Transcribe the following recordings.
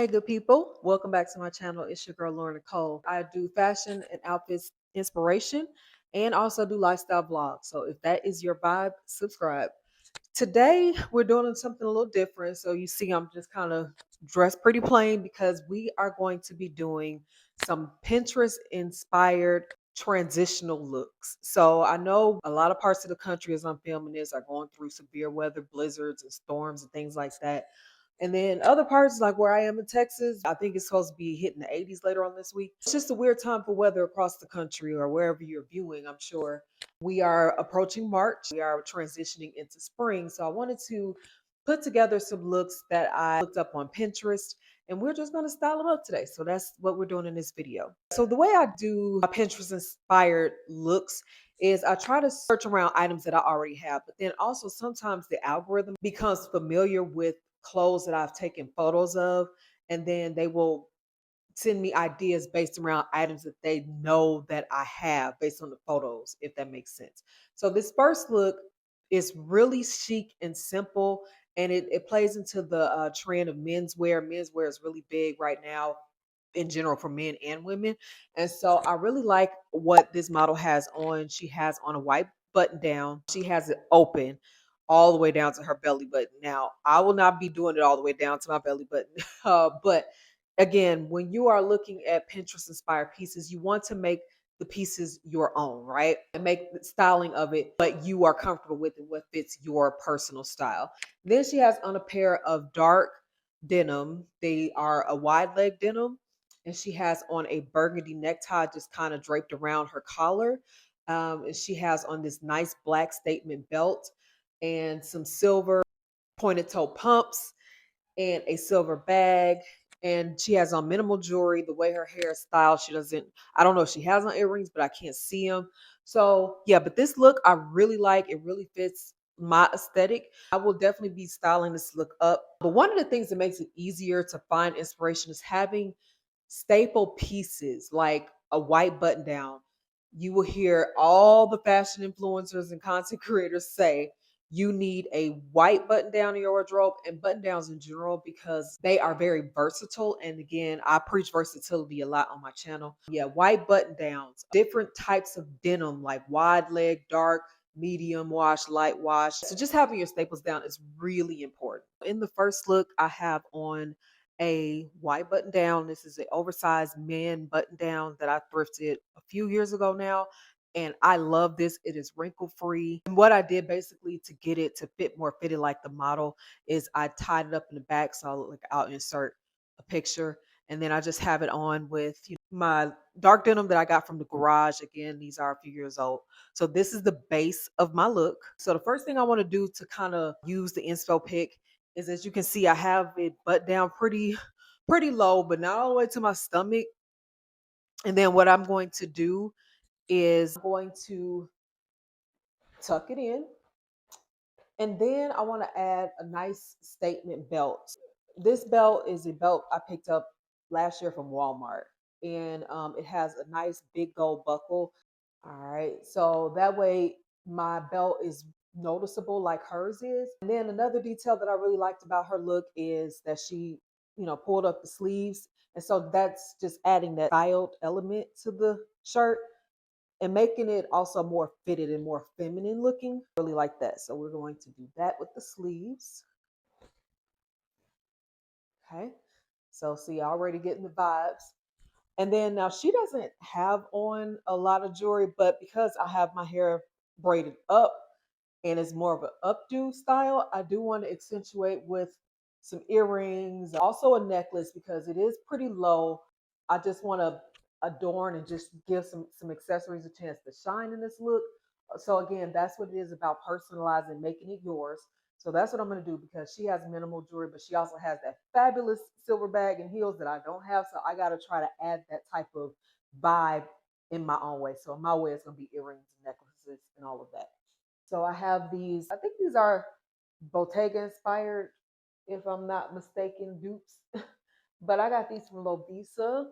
Hey, good people. Welcome back to my channel. It's your girl, Lauren Nicole. I do fashion and outfits inspiration and also do lifestyle vlogs. So if that is your vibe, subscribe. Today, we're doing something a little different. So you see, I'm just kind of dressed pretty plain because we are going to be doing some Pinterest inspired transitional looks. So I know a lot of parts of the country as I'm filming this are going through severe weather, blizzards and storms and things like that. And then other parts, like where I am in Texas, I think it's supposed to be hitting the 80s later on this week. It's just a weird time for weather across the country or wherever you're viewing, I'm sure. We are approaching March. We are transitioning into spring. So I wanted to put together some looks that I looked up on Pinterest, and we're just going to style them up today. So that's what we're doing in this video. So the way I do my Pinterest inspired looks is I try to search around items that I already have, but then also sometimes the algorithm becomes familiar with clothes that I've taken photos of, and then they will send me ideas based around items that they know that I have based on the photos, if that makes sense. So this first look is really chic and simple, and it plays into the trend of menswear. Menswear is really big right now in general for men and women. And so I really like what this model has on. She has on a white button down. She has it open all the way down to her belly button. Now, I will not be doing it all the way down to my belly button. But again, when you are looking at Pinterest inspired pieces, you want to make the pieces your own, right? And make the styling of it, but you are comfortable with it, what fits your personal style. Then she has on a pair of dark denim. They are a wide leg denim, and she has on a burgundy necktie just kind of draped around her collar. And she has on this nice black statement belt and some silver pointed toe pumps and a silver bag. And she has on minimal jewelry. The way her hair is styled, she doesn't, I don't know if she has on earrings, but I can't see them. So, yeah, but this look I really like. It really fits my aesthetic. I will definitely be styling this look up. But one of the things that makes it easier to find inspiration is having staple pieces like a white button down. You will hear all the fashion influencers and content creators say you need a white button down in your wardrobe and button downs in general because they are very versatile. And again, I preach versatility a lot on my channel. Yeah, white button downs, different types of denim like wide leg, dark, medium wash, light wash. So just having your staples down is really important. In the first look, I have on a white button down. This is an oversized men button down that I thrifted a few years ago now. And I love this. It is wrinkle free. And what I did basically to get it to fit more fitted like the model is I tied it up in the back. So I'll insert a picture. And then I just have it on with my dark denim that I got from the garage. Again, these are a few years old. So this is the base of my look. So the first thing I want to do to kind of use the inspo pick is, as you can see, I have it butt down pretty low, but not all the way to my stomach. And then what I'm going to do is I'm going to tuck it in. And then I want to add a nice statement belt. This belt is a belt I picked up last year from Walmart. And it has a nice big gold buckle. All right. So that way my belt is noticeable like hers is. And then another detail that I really liked about her look is that she, pulled up the sleeves. And so that's just adding that styled element to the shirt and making it also more fitted and more feminine looking. I really like that. So we're going to do that with the sleeves. Okay. So see, already getting the vibes. And then now she doesn't have on a lot of jewelry, but because I have my hair braided up and it's more of an updo style, I do want to accentuate with some earrings, also a necklace because it is pretty low. I just want to adorn and just give some accessories a chance to shine in this look. So again, that's what it is about personalizing, making it yours. So that's what I'm going to do because she has minimal jewelry, but she also has that fabulous silver bag and heels that I don't have. So I got to try to add that type of vibe in my own way. So in my way, it's going to be earrings and necklaces and all of that. So I have these, I think these are Bottega inspired, if I'm not mistaken, dupes. But I got these from Lovisa,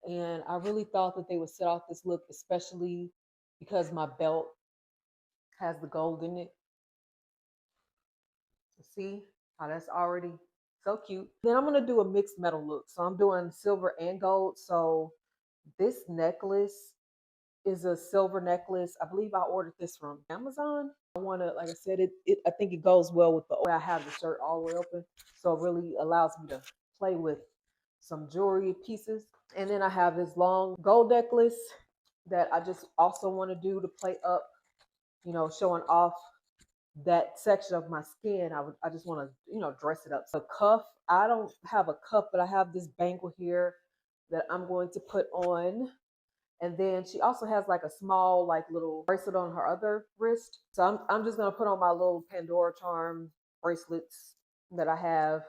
and I really thought that they would set off this look, especially because my belt has the gold in it. See how that's already So cute. Then I'm gonna do a mixed metal look. So I'm doing silver and gold. So this necklace is a silver necklace. I believe I ordered this from Amazon. I want to, like I said, I think it goes well with the way I have the shirt all the way open. So it really allows me to play with some jewelry pieces. And then I have this long gold necklace that I just also want to do to play up, showing off that section of my skin. I just want to, dress it up. So cuff, I don't have a cuff, but I have this bangle here that I'm going to put on. And then she also has like a small, like little bracelet on her other wrist. So I'm just gonna put on my little Pandora charm bracelets that I have.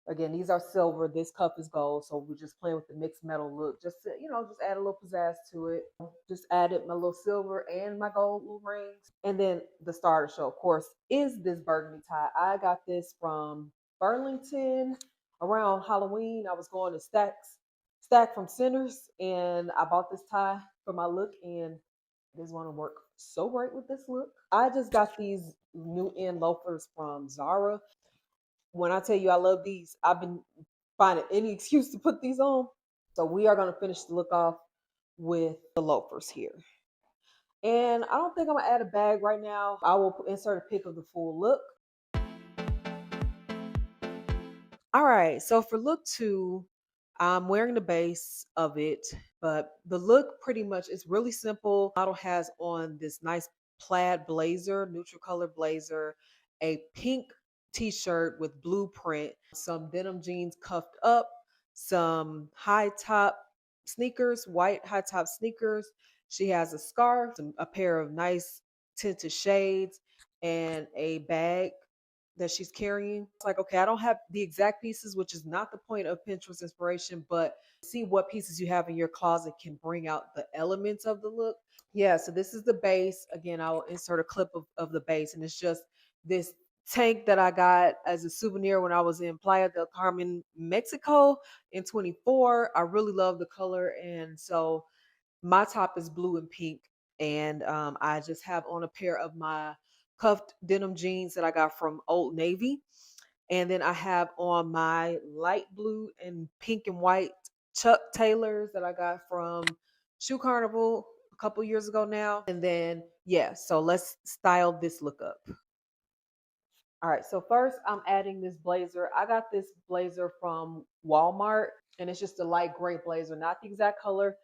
Again, these are silver. This cup is gold. So we're just playing with the mixed metal look. Just to, just add a little pizzazz to it. Just added my little silver and my gold little rings. And then the star of the show, of course, is this burgundy tie. I got this from Burlington around Halloween. I was going to Stack from Sinners, and I bought this tie for my look, and this one to work so great with this look. I just got these new in loafers from Zara. When I tell you I love these, I've been finding any excuse to put these on. So we are going to finish the look off with the loafers here. And I don't think I'm going to add a bag right now. I will insert a pic of the full look. All right, so for look 2, I'm wearing the base of it, but the look pretty much is really simple. Model has on this nice plaid blazer, neutral color blazer, a pink t-shirt with blue print, some denim jeans cuffed up, some high top sneakers, white high top sneakers. She has a scarf, a pair of nice tinted shades, and a bag that she's carrying. It's like, okay, I don't have the exact pieces, which is not the point of Pinterest inspiration, but see what pieces you have in your closet can bring out the elements of the look. Yeah, so this is the base. Again, I'll insert a clip of the base, and it's just this tank that I got as a souvenir when I was in Playa del Carmen, Mexico in 24. I really love the color. And so my top is blue and pink, and I just have on a pair of my cuffed denim jeans that I got from Old Navy. And then I have on my light blue and pink and white Chuck Taylors that I got from Shoe Carnival a couple years ago now. And then, yeah, so let's style this look up. All right, so first I'm adding this blazer. I got this blazer from Walmart, and it's just a light gray blazer, not the exact color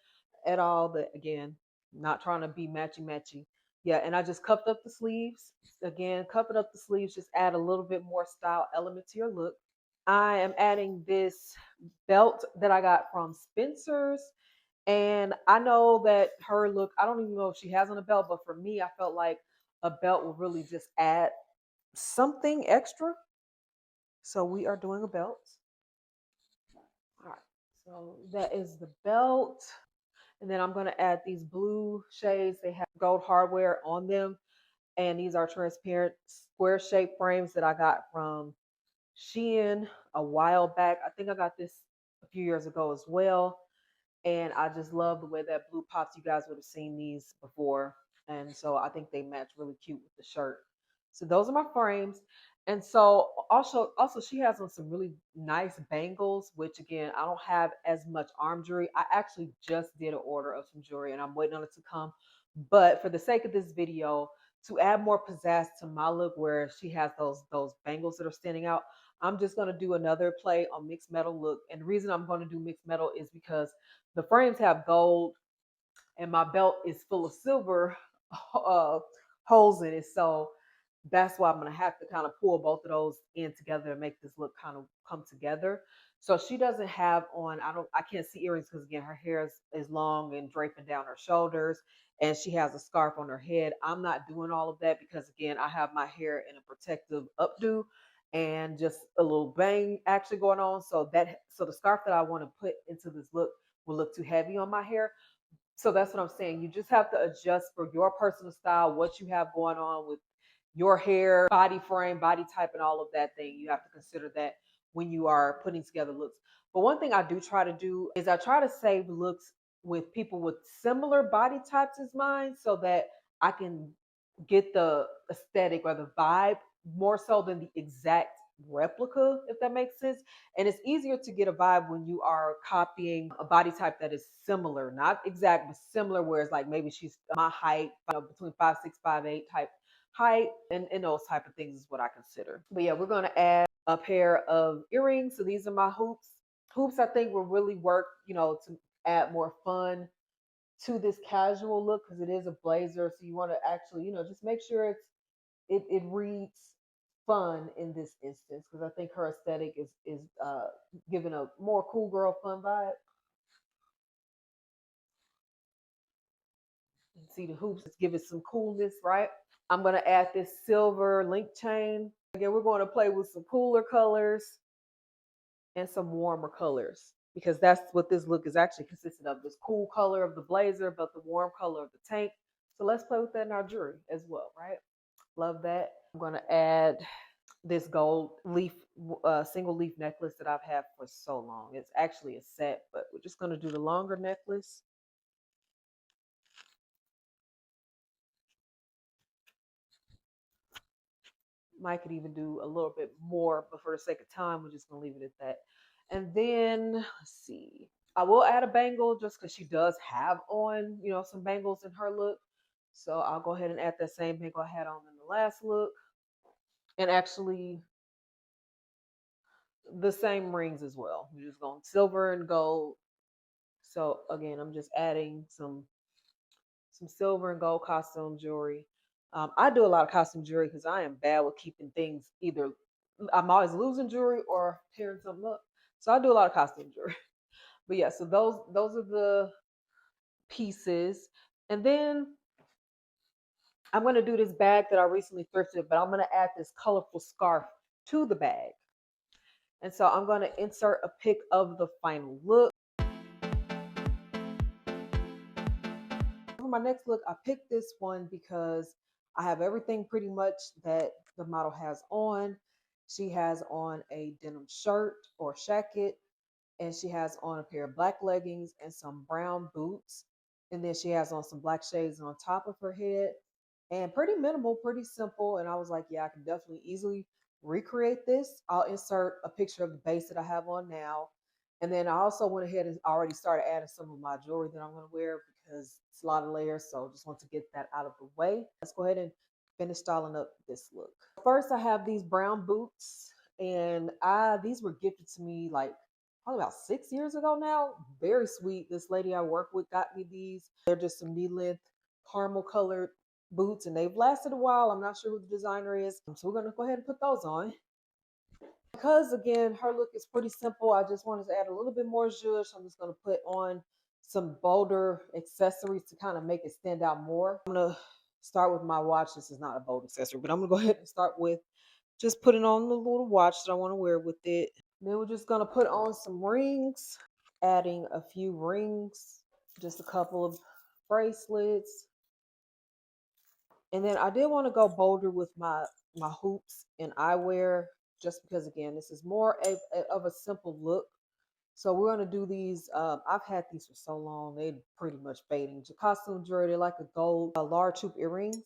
at all, but again, not trying to be matchy. Yeah, and I just cuffed up the sleeves. Again, cuffing up the sleeves, just add a little bit more style element to your look. I am adding this belt that I got from Spencer's. And I know that her look, I don't even know if she has on a belt, but for me, I felt like a belt will really just add something extra. So we are doing a belt. All right. So that is the belt. And then I'm going to add these blue shades. They have gold hardware on them. And these are transparent square shaped frames that I got from Shein a while back. I think I got this a few years ago as well. And I just love the way that blue pops. You guys would have seen these before. And so I think they match really cute with the shirt. So those are my frames. And so also she has on some really nice bangles, which again, I don't have as much arm jewelry. I actually just did an order of some jewelry and I'm waiting on it to come. But for the sake of this video, to add more pizzazz to my look where she has those bangles that are standing out, I'm just going to do another play on mixed metal look. And the reason I'm going to do mixed metal is because the frames have gold and my belt is full of silver uh, holes in it. So that's why I'm going to have to kind of pull both of those in together and make this look kind of come together. So she doesn't have on, I can't see earrings because again, her hair is long and draping down her shoulders, and she has a scarf on her head. I'm not doing all of that because again, I have my hair in a protective updo and just a little bang actually going on. So the scarf that I want to put into this look will look too heavy on my hair. So that's what I'm saying. You just have to adjust for your personal style, what you have going on with your hair, body frame, body type, and all of that thing. You have to consider that when you are putting together looks. But one thing I do try to do is I try to save looks with people with similar body types as mine so that I can get the aesthetic or the vibe more so than the exact replica, if that makes sense. And it's easier to get a vibe when you are copying a body type that is similar, not exact, but similar, where it's like maybe she's my height, between 5'6", 5'8" type height, and those type of things is what I consider. But yeah, we're gonna add a pair of earrings. So these are my hoops. Hoops I think will really work, to add more fun to this casual look because it is a blazer. So you want to actually, just make sure it reads fun in this instance because I think her aesthetic is giving a more cool girl fun vibe. You see the hoops, it's giving some coolness, right? I'm gonna add this silver link chain. Again, we're going to play with some cooler colors and some warmer colors because that's what this look is actually consisting of. This cool color of the blazer, but the warm color of the tank. So let's play with that in our jewelry as well, right? Love that. I'm gonna add this gold leaf, single leaf necklace that I've had for so long. It's actually a set, but we're just gonna do the longer necklace. Might could even do a little bit more, but for the sake of time, we're just gonna leave it at that. And then let's see. I will add a bangle just because she does have on, some bangles in her look. So I'll go ahead and add that same bangle I had on in the last look. And actually the same rings as well. We're just going silver and gold. So again, I'm just adding some silver and gold costume jewelry. I do a lot of costume jewelry because I am bad with keeping things either. I'm always losing jewelry or tearing something up. So I do a lot of costume jewelry. But yeah, so those are the pieces. And then I'm gonna do this bag that I recently thrifted, but I'm gonna add this colorful scarf to the bag. And so I'm gonna insert a pic of the final look. For my next look, I picked this one because I have everything pretty much that the model has on. She has on a denim shirt or jacket, and she has on a pair of black leggings and some brown boots. And then she has on some black shades on top of her head and pretty minimal, pretty simple. And I was like, yeah, I can definitely easily recreate this. I'll insert a picture of the base that I have on now. And then I also went ahead and already started adding some of my jewelry that I'm going to wear because it's a lot of layers. So just want to get that out of the way. Let's go ahead and finish styling up this look. First, I have these brown boots, and these were gifted to me like probably about 6 years ago now. Very sweet. This lady I work with got me these. They're just some knee length caramel colored boots, and they've lasted a while. I'm not sure who the designer is, so we're gonna go ahead and put those on. Because again, her look is pretty simple, I just wanted to add a little bit more zhuzh. So I'm just gonna put on some bolder accessories to kind of make it stand out more. I'm gonna start with my watch. This is not a bold accessory, but I'm gonna go ahead and start with just putting on the little watch that I want to wear with it. Then we're just gonna put on some rings, adding a few rings, just a couple of bracelets. And then I did want to go bolder with my hoops and eyewear, just because again, this is more of a simple look. So we're gonna do these. I've had these for so long; they're pretty much fading. Costume jewelry, they're like a gold, large hoop earrings.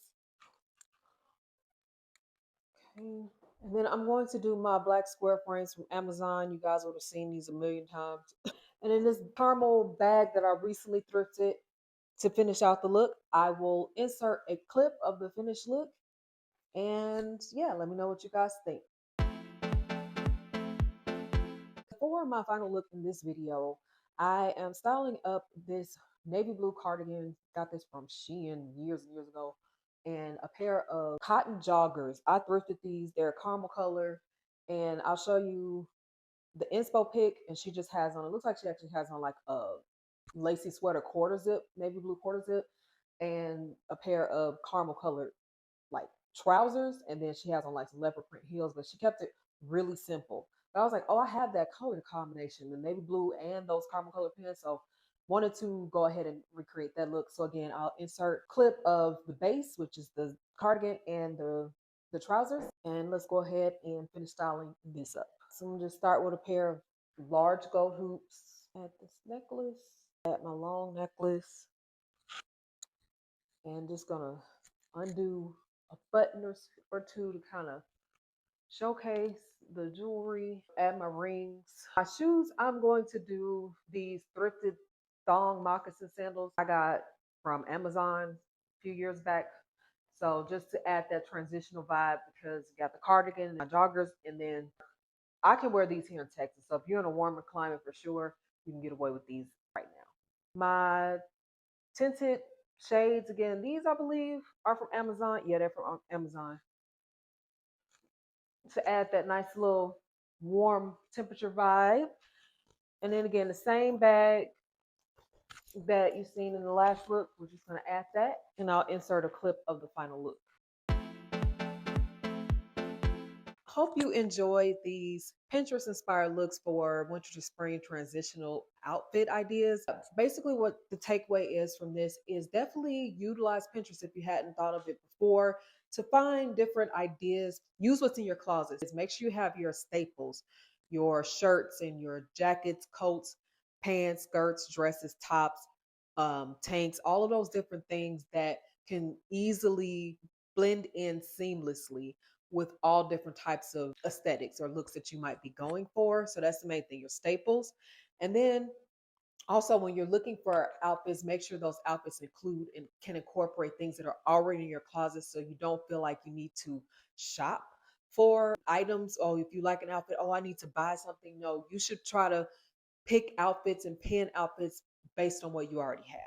Okay. And then I'm going to do my black square frames from Amazon. You guys would have seen these a million times. And in this caramel bag that I recently thrifted to finish out the look, I will insert a clip of the finished look. And yeah, let me know what you guys think. For my final look in this video, I am styling up this navy blue cardigan. Got this from Shein years and years ago. And a pair of cotton joggers. I thrifted these. They're caramel color. And I'll show you the inspo pic. And she just has on, it looks like she actually has on like a lacy sweater quarter zip, navy blue quarter zip, and a pair of caramel colored like trousers, and then she has on like some leopard print heels, but she kept it really simple. But I was like, oh, I have that color combination, the navy blue and those caramel colored pants. So wanted to go ahead and recreate that look. So again, I'll insert clip of the base, which is the cardigan and the trousers. And let's go ahead and finish styling this up. So I'm gonna just start with a pair of large gold hoops. Add this necklace, add my long necklace, and just gonna undo a button or two to kind of showcase the jewelry, add my rings. My shoes, I'm going to do these thrifted thong moccasin sandals I got from Amazon a few years back. So just to add that transitional vibe, because you got the cardigan and my joggers, and then I can wear these here in Texas. So if you're in a warmer climate for sure, you can get away with these right now. My tinted shades, again, these I believe are from Amazon. Yeah, they're from Amazon. To add that nice little warm temperature vibe. And then again, the same bag that you've seen in the last look, we're just going to add that, and I'll insert a clip of the final look. Hope you enjoyed these Pinterest inspired looks for winter to spring transitional outfit ideas. Basically, what the takeaway is from this is definitely utilize Pinterest if you hadn't thought of it before to find different ideas. Use what's in your closets. Make sure you have your staples, your shirts and your jackets, coats, pants, skirts, dresses, tops, tanks, all of those different things that can easily blend in seamlessly with all different types of aesthetics or looks that you might be going for. So that's the main thing, your staples. And then also when you're looking for outfits, make sure those outfits include and can incorporate things that are already in your closet so you don't feel like you need to shop for items. Oh, if you like an outfit, oh, I need to buy something. No, you should try to pick outfits and pin outfits based on what you already have.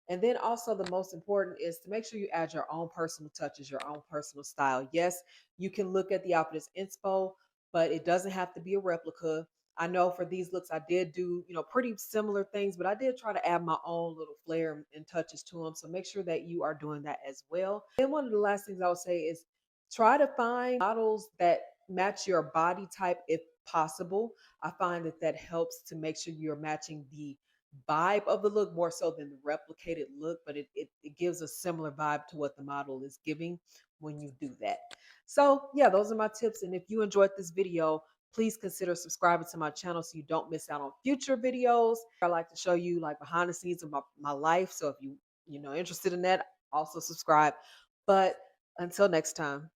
And then also the most important is to make sure you add your own personal touches, your own personal style. Yes, you can look at the outfit as inspo, but it doesn't have to be a replica. I know for these looks, I did do, pretty similar things, but I did try to add my own little flair and touches to them. So make sure that you are doing that as well. And one of the last things I would say is try to find models that match your body type if possible. I find that that helps to make sure you're matching the vibe of the look more so than the replicated look, but it gives a similar vibe to what the model is giving when you do that. So yeah, those are my tips. And if you enjoyed this video, please consider subscribing to my channel so you don't miss out on future videos. I like to show you like behind the scenes of my life. So if you interested in that, also subscribe. But until next time.